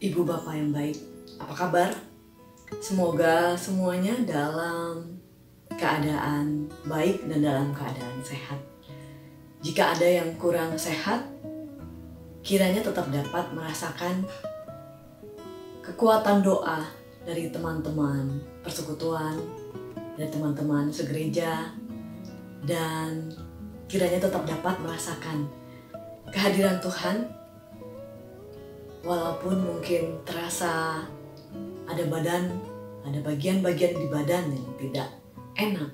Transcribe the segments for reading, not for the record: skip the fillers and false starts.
Ibu bapak yang baik, apa kabar? Semoga semuanya dalam keadaan baik dan dalam keadaan sehat. Jika ada yang kurang sehat, kiranya tetap dapat merasakan kekuatan doa dari teman-teman persekutuan, dari teman-teman segereja, dan kiranya tetap dapat merasakan kehadiran Tuhan. Walaupun mungkin terasa ada bagian-bagian di badan yang tidak enak,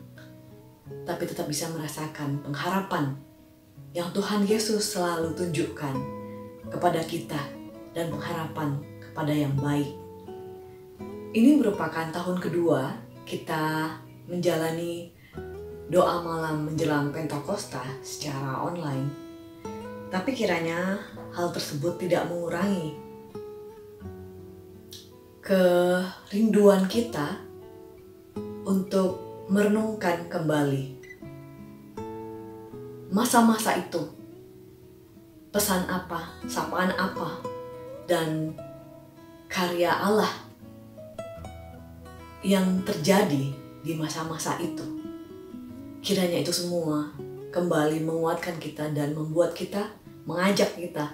tapi tetap bisa merasakan pengharapan yang Tuhan Yesus selalu tunjukkan kepada kita dan pengharapan kepada yang baik. Ini merupakan tahun kedua kita menjalani doa malam menjelang Pentakosta secara online. Tapi kiranya hal tersebut tidak mengurangi kerinduan kita untuk merenungkan kembali masa-masa itu. Pesan apa, sapaan apa, dan karya Allah yang terjadi di masa-masa itu. Kiranya itu semua kembali menguatkan kita dan mengajak kita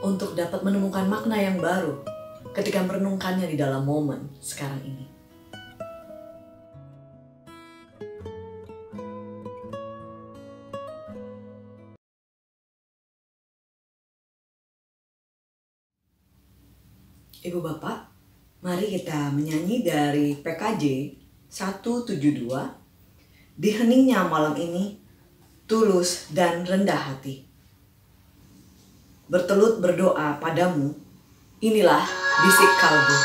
untuk dapat menemukan makna yang baru ketika merenungkannya di dalam momen sekarang ini. Ibu bapak, mari kita menyanyi dari PKJ 172, Di Heningnya Malam Ini, Tulus dan Rendah Hati. Bertelut berdoa padamu, inilah bisik kalbu.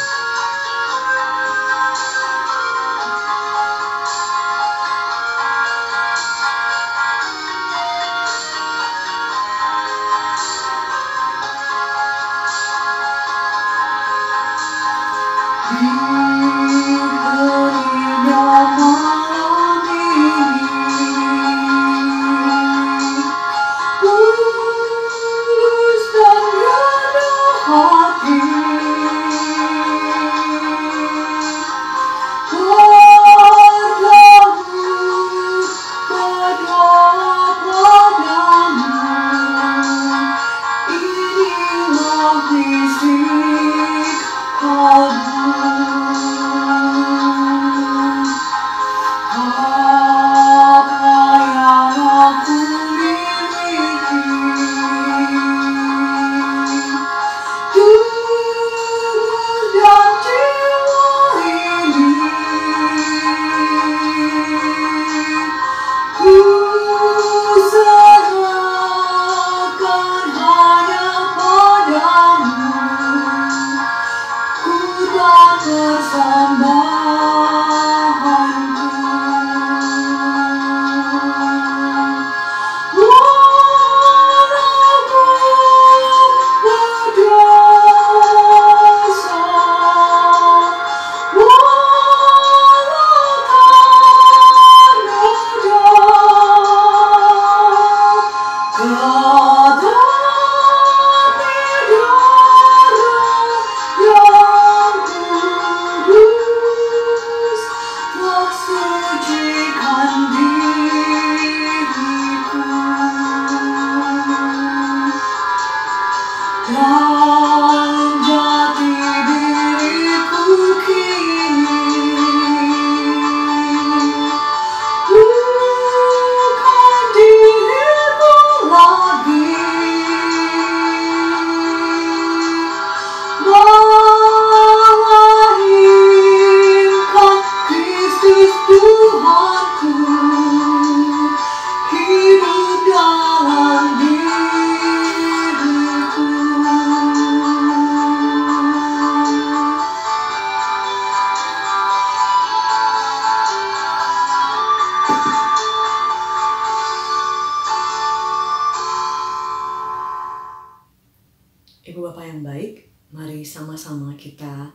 Ibu bapak yang baik, mari sama-sama kita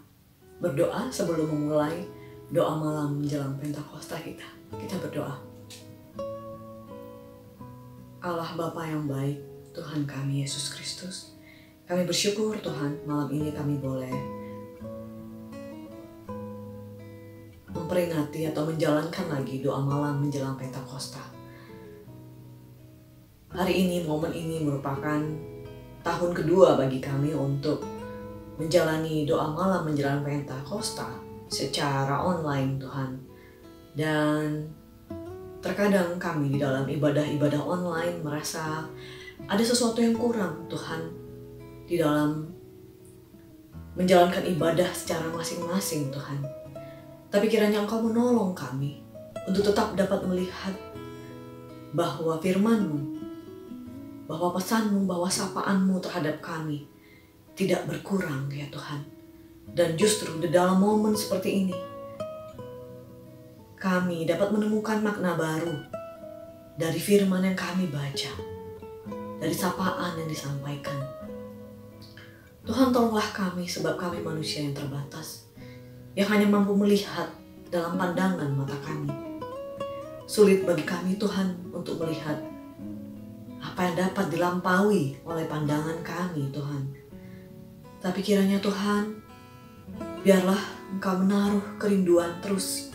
berdoa sebelum memulai doa malam menjelang Pentakosta kita. Kita berdoa. Allah Bapa yang baik, Tuhan kami Yesus Kristus, Kami bersyukur Tuhan, malam ini kami boleh memperingati atau menjalankan lagi doa malam menjelang Pentakosta. Hari ini, momen ini merupakan tahun kedua bagi kami untuk menjalani doa malam menjelang Pentakosta secara online Tuhan. Dan terkadang kami di dalam ibadah-ibadah online merasa ada sesuatu yang kurang Tuhan di dalam menjalankan ibadah secara masing-masing Tuhan. Tapi kiranya Engkau menolong kami untuk tetap dapat melihat bahwa firman-Mu, bahwa pesan-Mu, bahwa sapaan-Mu terhadap kami tidak berkurang ya Tuhan. Dan justru di dalam momen seperti ini, kami dapat menemukan makna baru dari firman yang kami baca, dari sapaan yang disampaikan. Tuhan tolonglah kami sebab kami manusia yang terbatas, yang hanya mampu melihat dalam pandangan mata kami. Sulit bagi kami Tuhan untuk melihat apa yang dapat dilampaui oleh pandangan kami Tuhan. Tapi kiranya Tuhan, biarlah Engkau menaruh kerinduan terus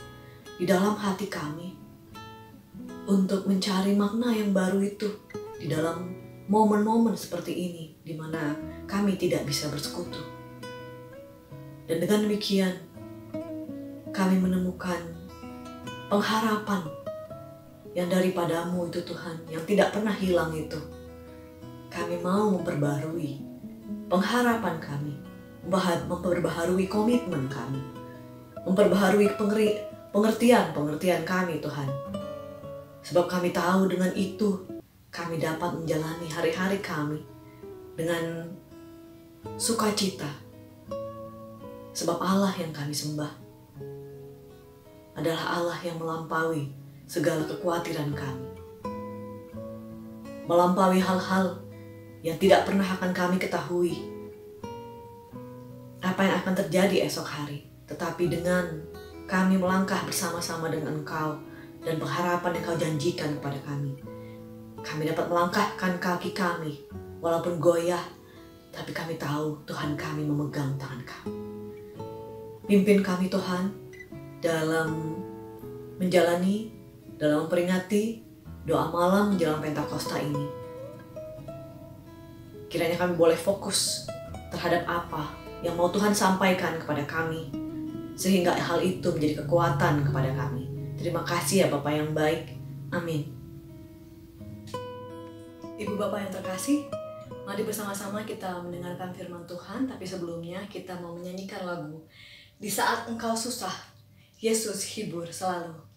di dalam hati kami untuk mencari makna yang baru itu di dalam momen-momen seperti ini di mana kami tidak bisa bersekutu. Dan dengan demikian kami menemukan pengharapan yang daripada-Mu itu Tuhan, yang tidak pernah hilang itu. Kami mau memperbarui pengharapan kami, memperbaharui komitmen kami, memperbaharui pengertian kami Tuhan. Sebab kami tahu dengan itu kami dapat menjalani hari-hari kami dengan sukacita. Sebab Allah yang kami sembah adalah Allah yang melampaui segala kekhawatiran kami. Melampaui hal-hal yang tidak pernah akan kami ketahui apa yang akan terjadi esok hari. Tetapi dengan kami melangkah bersama-sama dengan Engkau dan pengharapan yang Kau janjikan kepada kami dapat melangkahkan kaki kami walaupun goyah, tapi kami tahu Tuhan kami memegang tangan kami. Pimpin kami Tuhan dalam menjalani, dalam memperingati doa malam menjelang Pentakosta ini. Kiranya kami boleh fokus terhadap apa yang mau Tuhan sampaikan kepada kami, sehingga hal itu menjadi kekuatan kepada kami. Terima kasih ya Bapa yang baik. Amin. Ibu Bapak yang terkasih, mari bersama-sama kita mendengarkan firman Tuhan, tapi sebelumnya kita mau menyanyikan lagu Di Saat Engkau Susah, Yesus Hibur Selalu.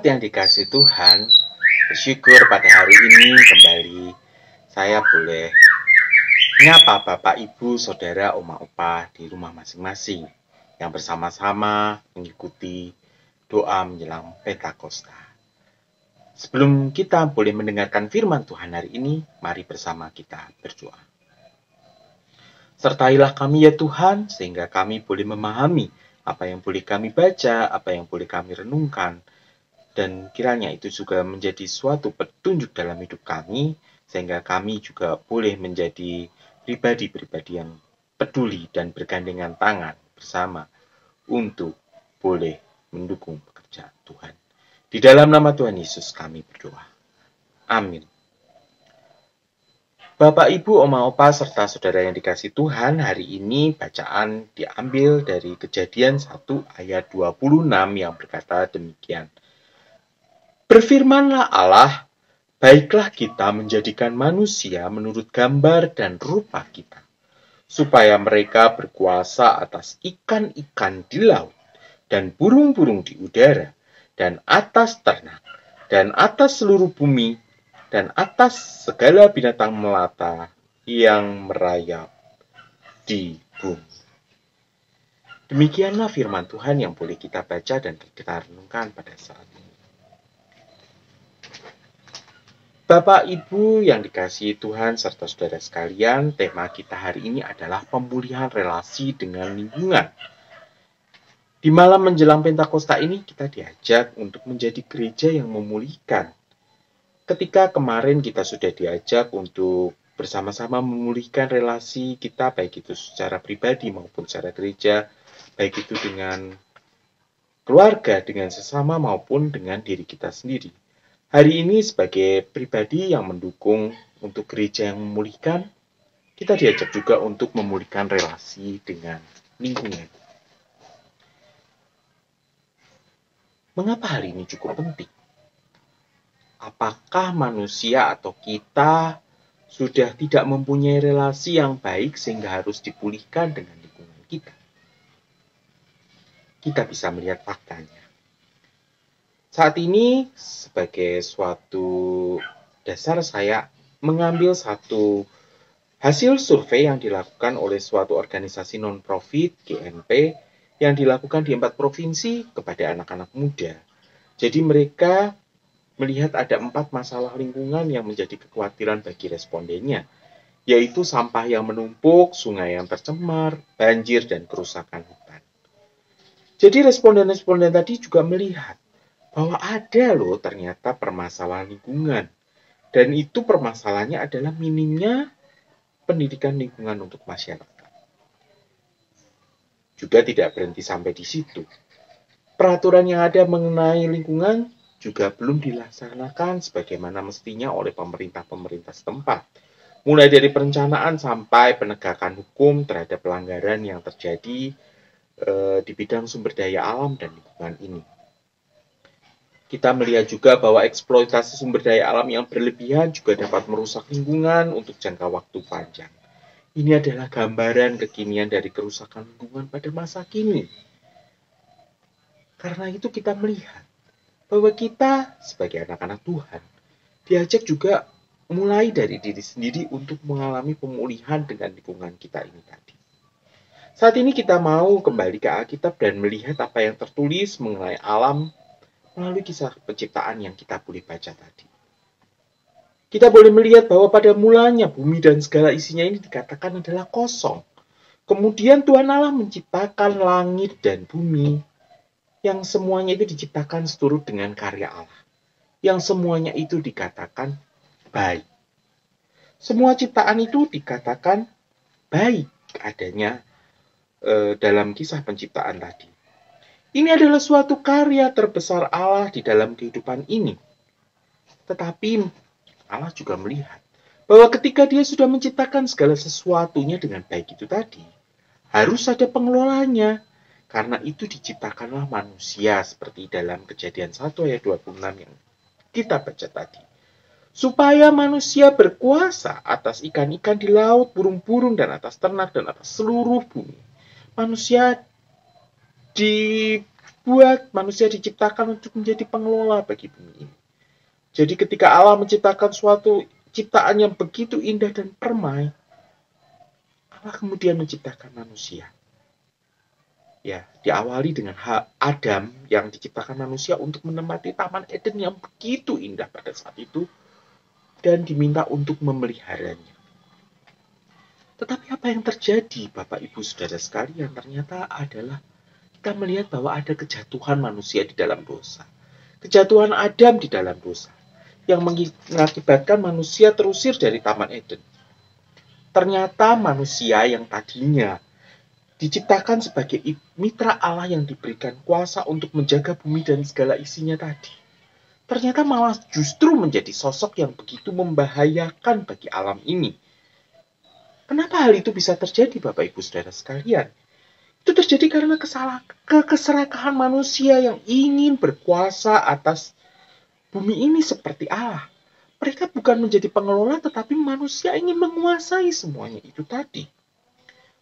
Jemaat yang dikasihi Tuhan, bersyukur pada hari ini kembali saya boleh menyapa Bapak, Ibu, Saudara, Oma, Opa di rumah masing-masing yang bersama-sama mengikuti doa menjelang Pentakosta. Sebelum kita boleh mendengarkan firman Tuhan hari ini, mari bersama kita berdoa. Sertailah kami ya Tuhan, sehingga kami boleh memahami apa yang boleh kami baca, apa yang boleh kami renungkan, dan kiranya itu juga menjadi suatu petunjuk dalam hidup kami, sehingga kami juga boleh menjadi pribadi-pribadi yang peduli dan bergandengan tangan bersama untuk boleh mendukung pekerjaan Tuhan. Di dalam nama Tuhan Yesus kami berdoa. Amin. Bapak, Ibu, Oma, Opa, serta saudara yang dikasihi Tuhan, hari ini bacaan diambil dari Kejadian 1 ayat 26 yang berkata demikian. Berfirmanlah Allah, baiklah kita menjadikan manusia menurut gambar dan rupa kita, supaya mereka berkuasa atas ikan-ikan di laut, dan burung-burung di udara, dan atas ternak, dan atas seluruh bumi, dan atas segala binatang melata yang merayap di bumi. Demikianlah firman Tuhan yang boleh kita baca dan kita renungkan pada saat ini. Bapak, Ibu yang dikasihi Tuhan serta saudara sekalian, tema kita hari ini adalah pemulihan relasi dengan lingkungan. Di malam menjelang Pentakosta ini kita diajak untuk menjadi gereja yang memulihkan. Ketika kemarin kita sudah diajak untuk bersama-sama memulihkan relasi kita, baik itu secara pribadi maupun secara gereja, baik itu dengan keluarga, dengan sesama maupun dengan diri kita sendiri. Hari ini sebagai pribadi yang mendukung untuk gereja yang memulihkan, kita diajak juga untuk memulihkan relasi dengan lingkungan. Mengapa hari ini cukup penting? Apakah manusia atau kita sudah tidak mempunyai relasi yang baik sehingga harus dipulihkan dengan lingkungan kita? Kita bisa melihat faktanya. Saat ini, sebagai suatu dasar, saya mengambil satu hasil survei yang dilakukan oleh suatu organisasi non-profit, GNP, yang dilakukan di 4 provinsi kepada anak-anak muda. Jadi mereka melihat ada 4 masalah lingkungan yang menjadi kekhawatiran bagi respondennya, yaitu sampah yang menumpuk, sungai yang tercemar, banjir, dan kerusakan hutan. Jadi responden-responden tadi juga melihat bahwa ada loh ternyata permasalahan lingkungan. Dan itu permasalahannya adalah minimnya pendidikan lingkungan untuk masyarakat. Juga tidak berhenti sampai di situ. Peraturan yang ada mengenai lingkungan juga belum dilaksanakan sebagaimana mestinya oleh pemerintah-pemerintah setempat. Mulai dari perencanaan sampai penegakan hukum terhadap pelanggaran yang terjadi di bidang sumber daya alam dan lingkungan ini. Kita melihat juga bahwa eksploitasi sumber daya alam yang berlebihan juga dapat merusak lingkungan untuk jangka waktu panjang. Ini adalah gambaran kekinian dari kerusakan lingkungan pada masa kini. Karena itu kita melihat bahwa kita sebagai anak-anak Tuhan diajak juga mulai dari diri sendiri untuk mengalami pemulihan dengan lingkungan kita ini tadi. Saat ini kita mau kembali ke Alkitab dan melihat apa yang tertulis mengenai alam melalui kisah penciptaan yang kita boleh baca tadi. Kita boleh melihat bahwa pada mulanya bumi dan segala isinya ini dikatakan adalah kosong. Kemudian Tuhan Allah menciptakan langit dan bumi, yang semuanya itu diciptakan seturut dengan karya Allah. Yang semuanya itu dikatakan baik. Semua ciptaan itu dikatakan baik adanya dalam kisah penciptaan tadi. Ini adalah suatu karya terbesar Allah di dalam kehidupan ini. Tetapi Allah juga melihat bahwa ketika Dia sudah menciptakan segala sesuatunya dengan baik itu tadi, harus ada pengelolanya. Karena itu diciptakanlah manusia seperti dalam Kejadian 1 ayat 26 yang kita baca tadi. Supaya manusia berkuasa atas ikan-ikan di laut, burung-burung, dan atas ternak, dan atas seluruh bumi. Manusia dibuat, manusia diciptakan untuk menjadi pengelola bagi bumi ini. Jadi ketika Allah menciptakan suatu ciptaan yang begitu indah dan permai, Allah kemudian menciptakan manusia. Ya, diawali dengan Adam yang diciptakan manusia untuk menempati Taman Eden yang begitu indah pada saat itu dan diminta untuk memeliharanya. Tetapi apa yang terjadi, Bapak Ibu Saudara sekalian, ternyata adalah kita melihat bahwa ada kejatuhan manusia di dalam dosa. Kejatuhan Adam di dalam dosa yang mengakibatkan manusia terusir dari Taman Eden. Ternyata manusia yang tadinya diciptakan sebagai mitra Allah yang diberikan kuasa untuk menjaga bumi dan segala isinya tadi, ternyata malah justru menjadi sosok yang begitu membahayakan bagi alam ini. Kenapa hal itu bisa terjadi, Bapak Ibu Saudara sekalian? Itu terjadi karena keserakahan manusia yang ingin berkuasa atas bumi ini seperti Allah. Mereka bukan menjadi pengelola, tetapi manusia ingin menguasai semuanya itu tadi.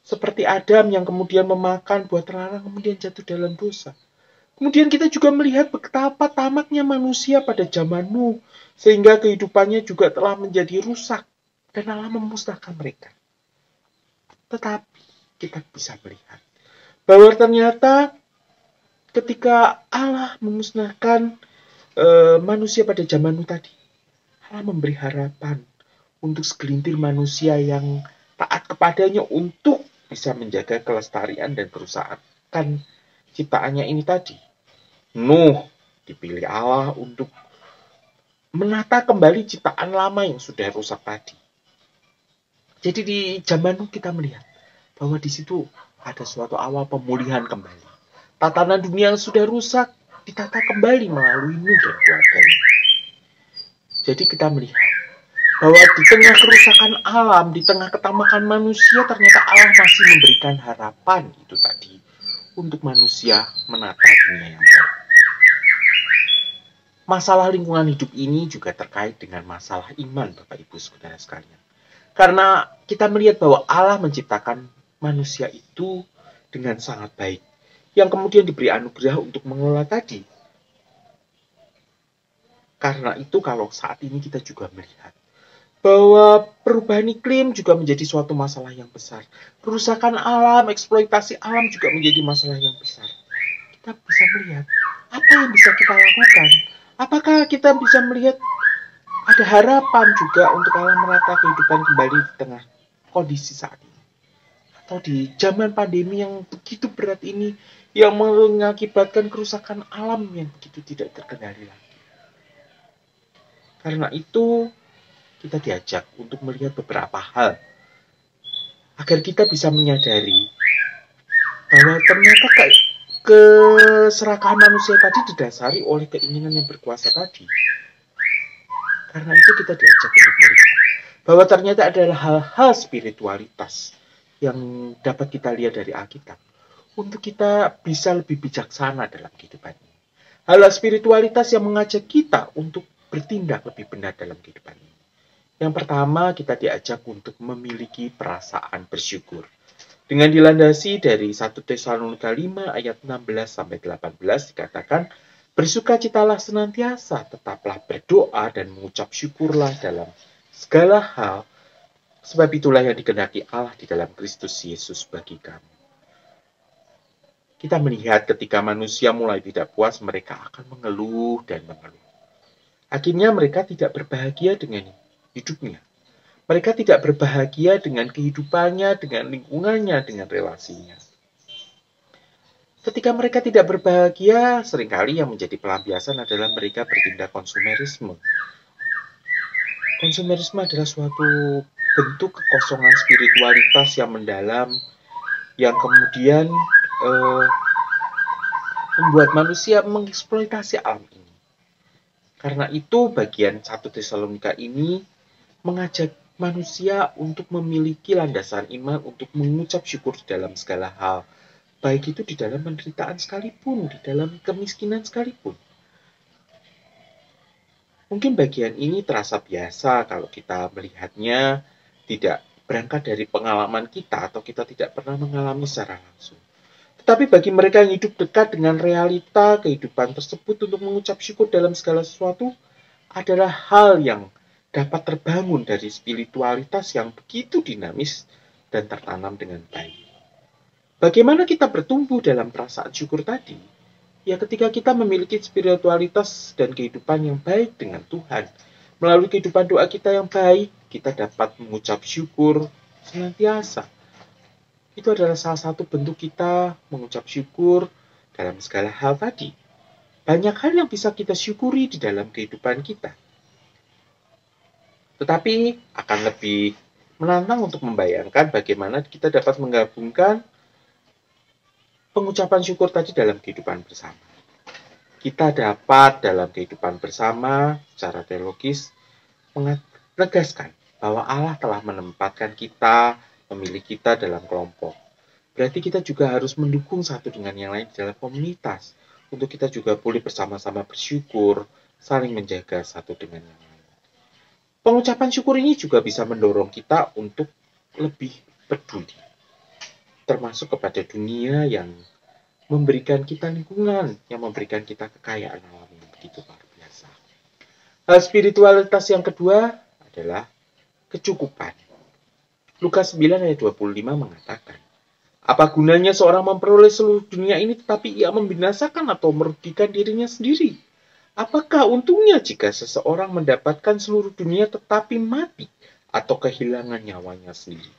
Seperti Adam yang kemudian memakan buah terlarang kemudian jatuh dalam dosa. Kemudian kita juga melihat betapa tamaknya manusia pada zaman Nuh, sehingga kehidupannya juga telah menjadi rusak dan Allah memusnahkan mereka. Tetapi kita bisa melihat bahwa ternyata ketika Allah memusnahkan manusia pada zaman Nuh tadi, Allah memberi harapan untuk segelintir manusia yang taat kepadanya untuk bisa menjaga kelestarian dan kerusakan ciptaannya ini tadi. Nuh dipilih Allah untuk menata kembali ciptaan lama yang sudah rusak tadi. Jadi di zaman Nuh kita melihat bahwa di situ ada suatu awal pemulihan kembali. Tatanan dunia yang sudah rusak ditata kembali melalui Nuh dan keluarganya. Jadi kita melihat bahwa di tengah kerusakan alam, di tengah ketamakan manusia, ternyata Allah masih memberikan harapan itu tadi untuk manusia menata dunia yang baru. Masalah lingkungan hidup ini juga terkait dengan masalah iman, Bapak Ibu Saudara sekalian. Karena kita melihat bahwa Allah menciptakan manusia itu dengan sangat baik, yang kemudian diberi anugerah untuk mengelola tadi. Karena itu kalau saat ini kita juga melihat bahwa perubahan iklim juga menjadi suatu masalah yang besar. Kerusakan alam, eksploitasi alam juga menjadi masalah yang besar. Kita bisa melihat apa yang bisa kita lakukan. Apakah kita bisa melihat ada harapan juga untuk Allah menata kehidupan kembali di tengah kondisi saat ini. Atau di zaman pandemi yang begitu berat ini, yang mengakibatkan kerusakan alam yang begitu tidak terkendali lagi. Karena itu, kita diajak untuk melihat beberapa hal agar kita bisa menyadari bahwa ternyata keserakahan manusia tadi didasari oleh keinginan yang berkuasa tadi. Karena itu kita diajak untuk melihat bahwa ternyata adalah hal-hal spiritualitas yang dapat kita lihat dari Alkitab untuk kita bisa lebih bijaksana dalam kehidupan ini. Hal spiritualitas yang mengajak kita untuk bertindak lebih benar dalam kehidupan ini. Yang pertama, kita diajak untuk memiliki perasaan bersyukur. Dengan dilandasi dari 1 Tesalonika 5 ayat 16-18 dikatakan, bersukacitalah senantiasa, tetaplah berdoa dan mengucap syukurlah dalam segala hal, sebab itulah yang dikehendaki Allah di dalam Kristus Yesus bagi kamu. Kita melihat ketika manusia mulai tidak puas, mereka akan mengeluh dan mengeluh. Akhirnya mereka tidak berbahagia dengan hidupnya. Mereka tidak berbahagia dengan kehidupannya, dengan lingkungannya, dengan relasinya. Ketika mereka tidak berbahagia, seringkali yang menjadi pelampiasan adalah mereka bertindak konsumerisme. Konsumerisme adalah suatu bentuk kekosongan spiritualitas yang mendalam, yang kemudian membuat manusia mengeksploitasi alam ini. Karena itu bagian 1 Tesalonika ini mengajak manusia untuk memiliki landasan iman untuk mengucap syukur dalam segala hal. Baik itu di dalam penderitaan sekalipun, di dalam kemiskinan sekalipun. Mungkin bagian ini terasa biasa kalau kita melihatnya tidak berangkat dari pengalaman kita atau kita tidak pernah mengalami secara langsung. Tetapi bagi mereka yang hidup dekat dengan realita kehidupan tersebut, untuk mengucap syukur dalam segala sesuatu adalah hal yang dapat terbangun dari spiritualitas yang begitu dinamis dan tertanam dengan baik. Bagaimana kita bertumbuh dalam perasaan syukur tadi? Ya, ketika kita memiliki spiritualitas dan kehidupan yang baik dengan Tuhan. Melalui kehidupan doa kita yang baik, kita dapat mengucap syukur senantiasa. Itu adalah salah satu bentuk kita mengucap syukur dalam segala hal tadi. Banyak hal yang bisa kita syukuri di dalam kehidupan kita. Tetapi akan lebih menantang untuk membayangkan bagaimana kita dapat menggabungkan pengucapan syukur tadi dalam kehidupan bersama. Kita dapat dalam kehidupan bersama secara teologis menegaskan bahwa Allah telah menempatkan kita, memilih kita dalam kelompok. Berarti kita juga harus mendukung satu dengan yang lain dalam komunitas, untuk kita juga boleh bersama-sama bersyukur, saling menjaga satu dengan yang lain. Pengucapan syukur ini juga bisa mendorong kita untuk lebih peduli, termasuk kepada dunia yang memberikan kita lingkungan, yang memberikan kita kekayaan alam yang begitu luar biasa. Hal spiritualitas yang kedua adalah kecukupan. Lukas 9 ayat 25 mengatakan, apa gunanya seorang memperoleh seluruh dunia ini tetapi ia membinasakan atau merugikan dirinya sendiri? Apakah untungnya jika seseorang mendapatkan seluruh dunia tetapi mati atau kehilangan nyawanya sendiri?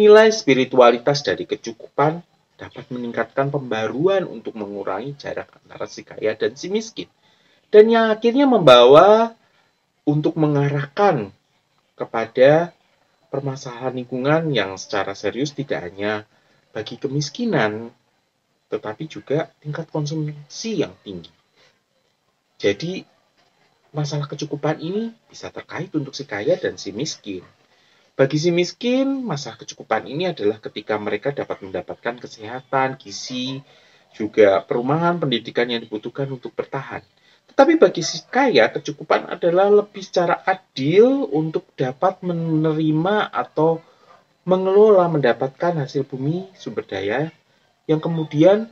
Nilai spiritualitas dari kecukupan dapat meningkatkan pembaruan untuk mengurangi jarak antara si kaya dan si miskin. Dan yang akhirnya membawa untuk mengarahkan kepada permasalahan lingkungan yang secara serius tidak hanya bagi kemiskinan, tetapi juga tingkat konsumsi yang tinggi. Jadi, masalah kecukupan ini bisa terkait untuk si kaya dan si miskin. Bagi si miskin, masalah kecukupan ini adalah ketika mereka dapat mendapatkan kesehatan, gizi, juga perumahan, pendidikan yang dibutuhkan untuk bertahan. Tetapi bagi si kaya, kecukupan adalah lebih secara adil untuk dapat menerima atau mengelola mendapatkan hasil bumi sumber daya yang kemudian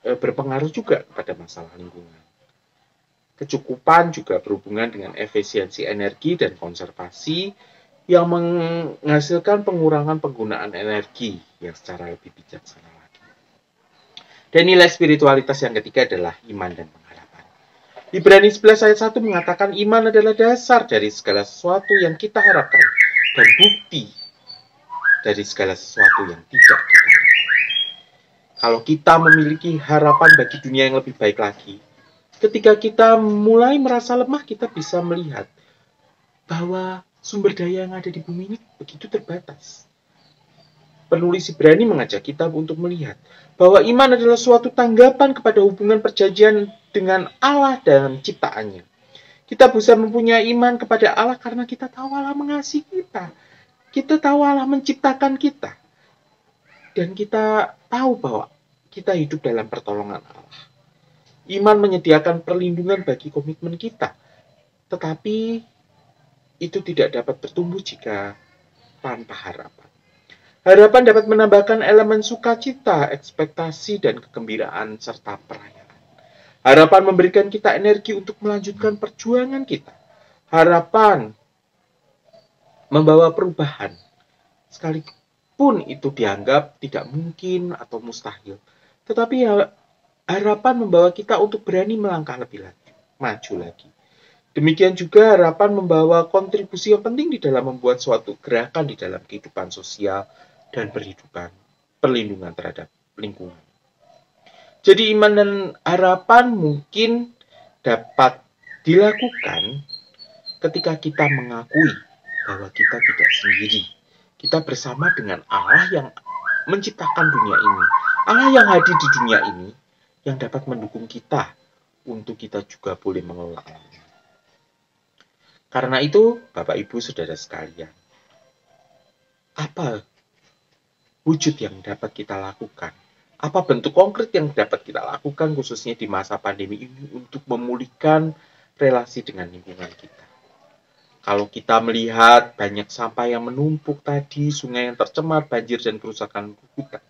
berpengaruh juga pada masalah lingkungan. Kecukupan juga berhubungan dengan efisiensi energi dan konservasi yang menghasilkan pengurangan penggunaan energi yang secara lebih bijaksana lagi. Dan nilai spiritualitas yang ketiga adalah iman dan pengharapan. Ibrani 11 ayat 1 mengatakan iman adalah dasar dari segala sesuatu yang kita harapkan dan bukti dari segala sesuatu yang tidak kita harapkan. Kalau kita memiliki harapan bagi dunia yang lebih baik lagi, ketika kita mulai merasa lemah, kita bisa melihat bahwa sumber daya yang ada di bumi ini begitu terbatas. Penulis Ibrani mengajak kita untuk melihat bahwa iman adalah suatu tanggapan kepada hubungan perjanjian dengan Allah dan ciptaannya. Kita bisa mempunyai iman kepada Allah karena kita tahu Allah mengasihi kita. Kita tahu Allah menciptakan kita. Dan kita tahu bahwa kita hidup dalam pertolongan Allah. Iman menyediakan perlindungan bagi komitmen kita. Tetapi itu tidak dapat bertumbuh jika tanpa harapan. Harapan dapat menambahkan elemen sukacita, ekspektasi, dan kegembiraan, serta perayaan. Harapan memberikan kita energi untuk melanjutkan perjuangan kita. Harapan membawa perubahan, sekalipun itu dianggap tidak mungkin atau mustahil. Tetapi harapan membawa kita untuk berani melangkah lebih maju lagi. Demikian juga harapan membawa kontribusi yang penting di dalam membuat suatu gerakan di dalam kehidupan sosial dan perlindungan terhadap lingkungan. Jadi iman dan harapan mungkin dapat dilakukan ketika kita mengakui bahwa kita tidak sendiri. Kita bersama dengan Allah yang menciptakan dunia ini. Allah yang hadir di dunia ini yang dapat mendukung kita untuk kita juga boleh mengelola alam. Karena itu, Bapak Ibu Saudara sekalian, apa wujud yang dapat kita lakukan? Apa bentuk konkret yang dapat kita lakukan khususnya di masa pandemi ini untuk memulihkan relasi dengan lingkungan kita? Kalau kita melihat banyak sampah yang menumpuk tadi, sungai yang tercemar, banjir dan kerusakan hutan,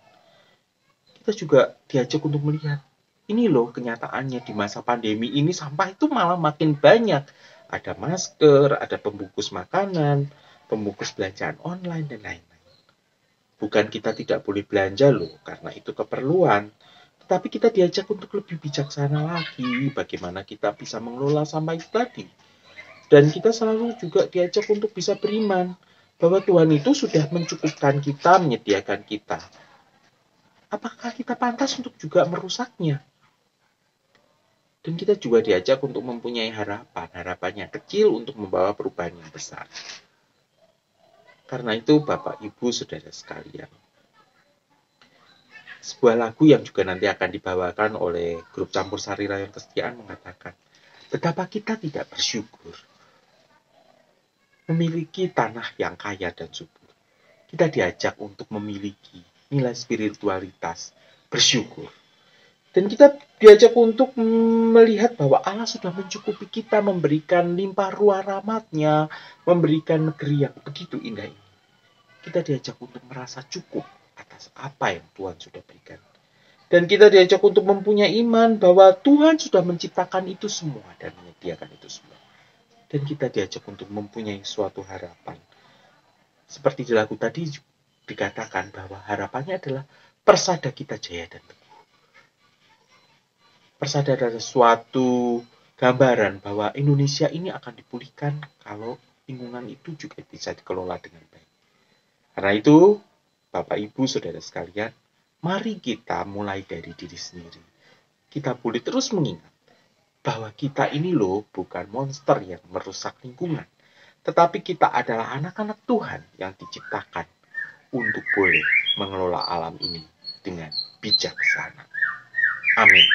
kita juga diajak untuk melihat, ini loh kenyataannya di masa pandemi ini sampah itu malah makin banyak. Ada masker, ada pembungkus makanan, pembungkus belanjaan online, dan lain-lain. Bukan kita tidak boleh belanja loh, karena itu keperluan. Tetapi kita diajak untuk lebih bijaksana lagi, bagaimana kita bisa mengelola sampah itu tadi. Dan kita selalu juga diajak untuk bisa beriman bahwa Tuhan itu sudah mencukupkan kita, menyediakan kita. Apakah kita pantas untuk juga merusaknya? Dan kita juga diajak untuk mempunyai harapan yang kecil untuk membawa perubahan yang besar. Karena itu Bapak, Ibu, Saudara sekalian, sebuah lagu yang juga nanti akan dibawakan oleh grup Campur Sari Rayon Kesetiaan mengatakan, betapa kita tidak bersyukur memiliki tanah yang kaya dan subur. Kita diajak untuk memiliki nilai spiritualitas, bersyukur. Dan kita diajak untuk melihat bahwa Allah sudah mencukupi kita, memberikan limpah ruah rahmat-Nya, memberikan negeri yang begitu indah ini. Kita diajak untuk merasa cukup atas apa yang Tuhan sudah berikan. Dan kita diajak untuk mempunyai iman bahwa Tuhan sudah menciptakan itu semua dan menyediakan itu semua. Dan kita diajak untuk mempunyai suatu harapan. Seperti di lagu tadi dikatakan bahwa harapannya adalah persada kita jaya dan teguh. Persada adalah suatu gambaran bahwa Indonesia ini akan dipulihkan kalau lingkungan itu juga bisa dikelola dengan baik. Karena itu, Bapak, Ibu, Saudara sekalian, mari kita mulai dari diri sendiri. Kita boleh terus mengingat bahwa kita ini loh bukan monster yang merusak lingkungan, tetapi kita adalah anak-anak Tuhan yang diciptakan untuk boleh mengelola alam ini dengan bijaksana. Amin.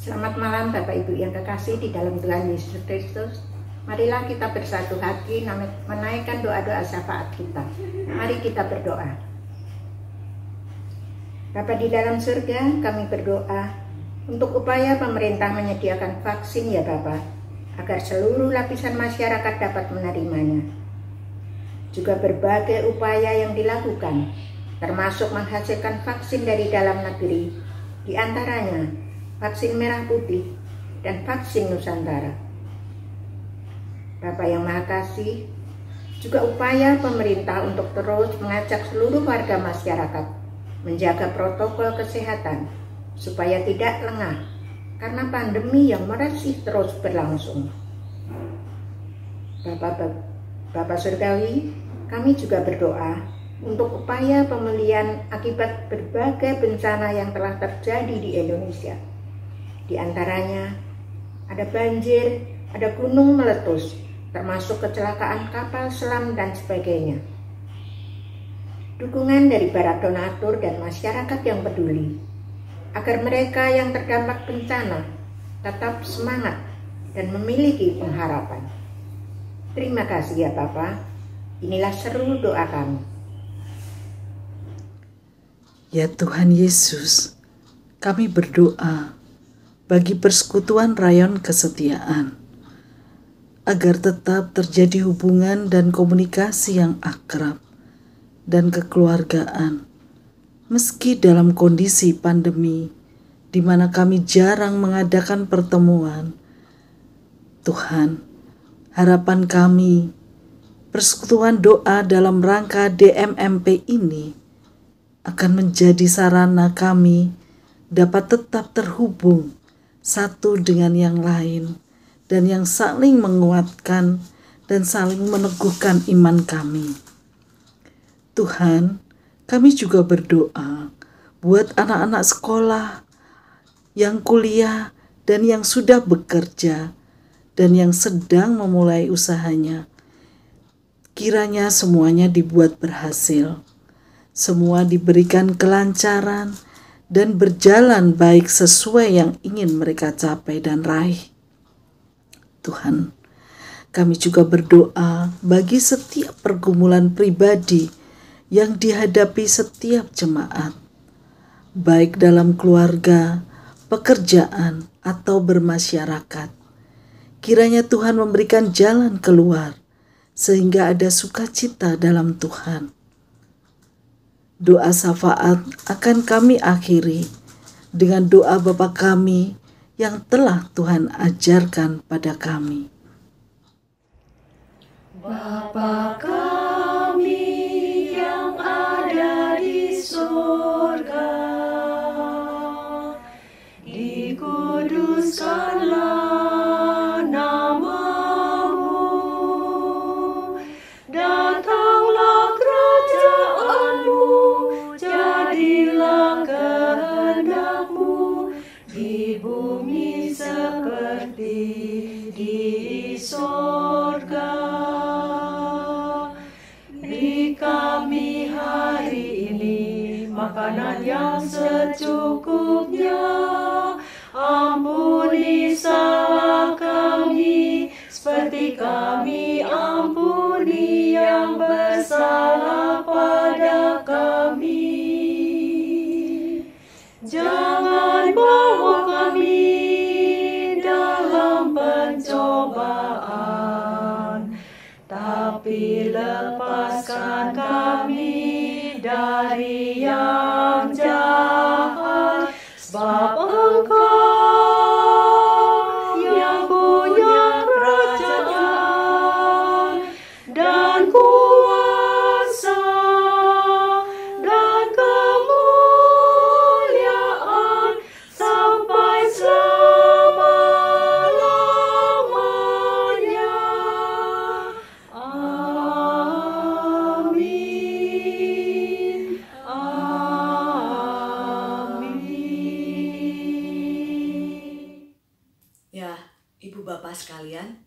Selamat malam Bapak Ibu yang kekasih di dalam Tuhan Yesus Kristus. Marilah kita bersatu hati menaikkan doa-doa syafaat kita. Mari kita berdoa. Bapa di dalam surga, kami berdoa untuk upaya pemerintah menyediakan vaksin ya Bapa, agar seluruh lapisan masyarakat dapat menerimanya. Juga berbagai upaya yang dilakukan, termasuk menghasilkan vaksin dari dalam negeri, di antaranya vaksin merah putih dan vaksin Nusantara. Bapa yang Maha Kasih, juga upaya pemerintah untuk terus mengajak seluruh warga masyarakat menjaga protokol kesehatan supaya tidak lengah karena pandemi yang masih terus berlangsung. Bapa Surgawi, kami juga berdoa untuk upaya pemulihan akibat berbagai bencana yang telah terjadi di Indonesia. Di antaranya ada banjir, ada gunung meletus, termasuk kecelakaan kapal selam dan sebagainya. Dukungan dari para donatur dan masyarakat yang peduli, agar mereka yang terdampak bencana tetap semangat dan memiliki pengharapan. Terima kasih ya Bapa, inilah seru doa kami. Ya Tuhan Yesus, kami berdoa bagi persekutuan rayon kesetiaan, agar tetap terjadi hubungan dan komunikasi yang akrab dan kekeluargaan, meski dalam kondisi pandemi, di mana kami jarang mengadakan pertemuan. Tuhan, harapan kami, persekutuan doa dalam rangka DMMP ini akan menjadi sarana kami dapat tetap terhubung satu dengan yang lain, dan yang saling menguatkan dan saling meneguhkan iman kami. Tuhan, kami juga berdoa buat anak-anak sekolah yang kuliah dan yang sudah bekerja dan yang sedang memulai usahanya. Kiranya semuanya dibuat berhasil, semua diberikan kelancaran dan berjalan baik sesuai yang ingin mereka capai dan raih. Tuhan, kami juga berdoa bagi setiap pergumulan pribadi yang dihadapi setiap jemaat, baik dalam keluarga, pekerjaan, atau bermasyarakat. Kiranya Tuhan memberikan jalan keluar, sehingga ada sukacita dalam Tuhan. Doa syafaat akan kami akhiri dengan doa Bapa kami yang telah Tuhan ajarkan pada kami. Bapa kami yang ada di surga, dikuduskanlah nama-Mu, datanglah kerajaan-Mu, jadilah kehendak-Mu di bumi seperti di sorga. Beri kami hari ini makanan yang secukupnya. Ampuni salah kami seperti kami ampuni yang bersalah pada kami. Jangan bawa kami dalam pencobaan, tapi lepaskan kami dari yang jahat, sebab Engkau yang punya kerajaan dan kuasa dan kemuliaan sampai selama-lamanya. Amin. Amin. Ya, Ibu Bapak sekalian,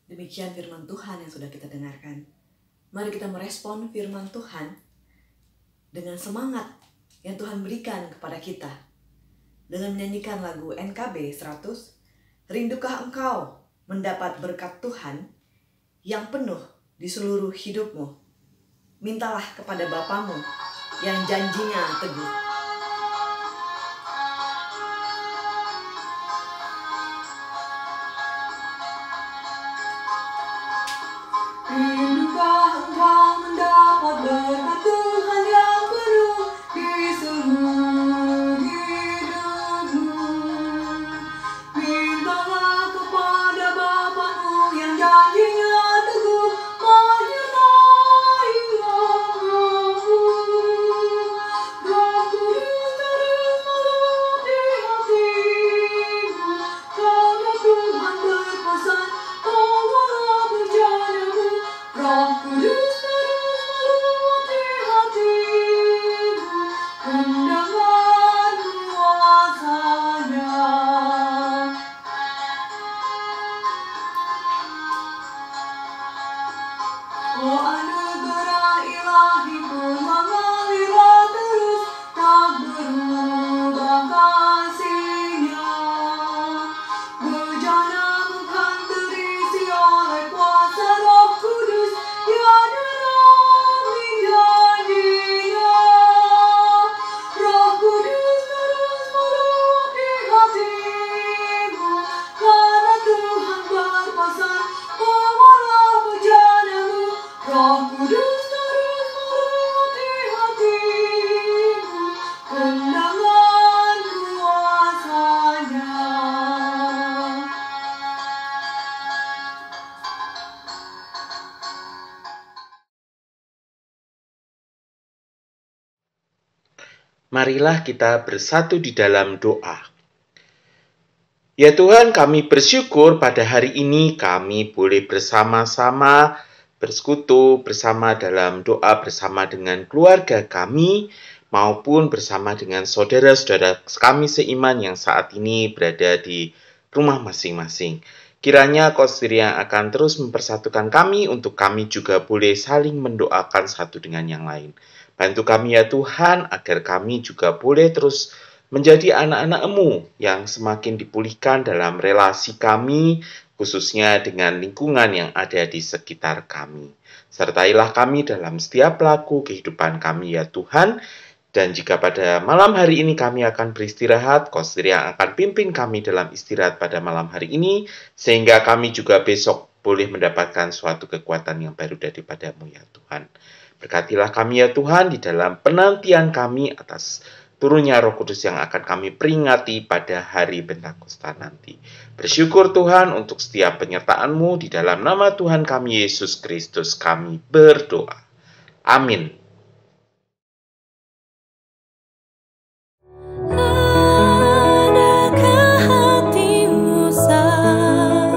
demikian firman Tuhan yang sudah kita dengarkan. Mari kita merespon firman Tuhan dengan semangat yang Tuhan berikan kepada kita. dengan menyanyikan lagu NKB 100, Rinduκah engkau mendapat berkat Tuhan yang penuh di seluruh hidupmu? Mintalah kepada Bapamu yang janjinya teguh. Rinduκah engkau mendapat berkat Tuhan yang penuh di seluruh hidupmu? Mintalah kepada Bapamu yang janjinya teguh, menyertai langkahmu. Roh Kudus terus meluruti hatimu, karena Tuhan berpesan, bawalah berjanamu. Roh Kudus terus meluruti hatimu, mendengar kuasa-Nya. Oh anugerah ilahi pun mengalirlah terus, tak berubah kasih-Nya. Bejanamu kan terisi oleh kuasa Roh Kudus, ya dalam janji-Nya. Roh Kudus terus meluruti hatimu, karena Tuhan berpesan, bawalah bejanamu. Roh Kudus terus meluruti hatimu, mendengar kuasa-Nya. Marilah kita bersatu di dalam doa. Ya Tuhan, kami bersyukur pada hari ini kami boleh bersama-sama bersekutu bersama dalam doa bersama dengan keluarga kami maupun bersama dengan saudara-saudara kami seiman yang saat ini berada di rumah masing-masing. Kiranya Kau sendiri yang akan terus mempersatukan kami untuk kami juga boleh saling mendoakan satu dengan yang lain. Bantu kami ya Tuhan agar kami juga boleh terus menjadi anak-anak-Mu yang semakin dipulihkan dalam relasi kami, khususnya dengan lingkungan yang ada di sekitar kami. Sertailah kami dalam setiap pelaku kehidupan kami ya Tuhan. Dan jika pada malam hari ini kami akan beristirahat, Kau sendiri yang akan pimpin kami dalam istirahat pada malam hari ini, sehingga kami juga besok boleh mendapatkan suatu kekuatan yang baru daripada-Mu ya Tuhan. Berkatilah kami ya Tuhan di dalam penantian kami atas turunnya Roh Kudus yang akan kami peringati pada hari Pentakosta nanti. Bersyukur Tuhan untuk setiap penyertaan-Mu, di dalam nama Tuhan kami Yesus Kristus kami berdoa. Amin. Adakah hatimu Sarah?